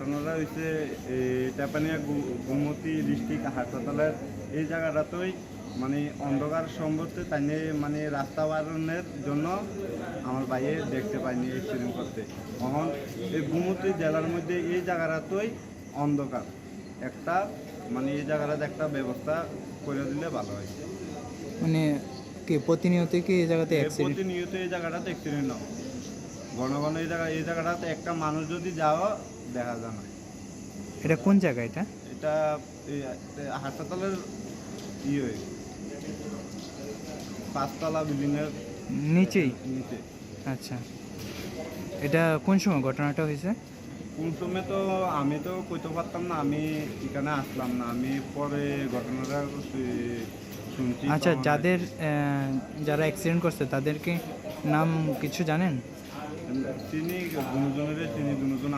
ঘটনাটা হয়েছে টাপানিয়া গোমতী ডিস্ট্রিক্ট হাসপাতালের এই জায়গাটাতেই মানে অন্ধকার সম্পর্কে তাই নিয়ে মানে রাস্তা বাড়ানোর জন্য আমার ভাইয়ে দেখতে পাইনি অ্যাক্সিডেন্ট করতে। তখন এই গোমতী জেলার মধ্যে এই জায়গাটাতেই অন্ধকার একটা মানে এই জায়গাটাতে একটা ব্যবস্থা করে দিলে ভালো হয়। মানে কি প্রতিনিয়ত কি এই জায়গাতে অ্যাক্সিডেন্ট? প্রতিনিয়ত এই জায়গাটাতে অ্যাক্সিডেন্ট হয়, ঘন ঘন এই জায়গাটাতে একটা মানুষ যদি যাওয়া দেখা যায় না। এটা কোন জায়গা এটা? এটা হাসপাতালের ইয়ে 5তলা বিল্ডিংয়ের নিচেই? নিচে। আচ্ছা, এটা কোন সময় ঘটনাটা হয়েছে? কোন সময় তো আমি তো কইতে পারতাম না, আমি এখানে আসলাম না, আমি পরে ঘটনাটা শুনছি। আচ্ছা, যারা অ্যাক্সিডেন্ট করছে তাদেরকে নাম কিছু জানেন? চিনি দুজনের, চিনি দুজন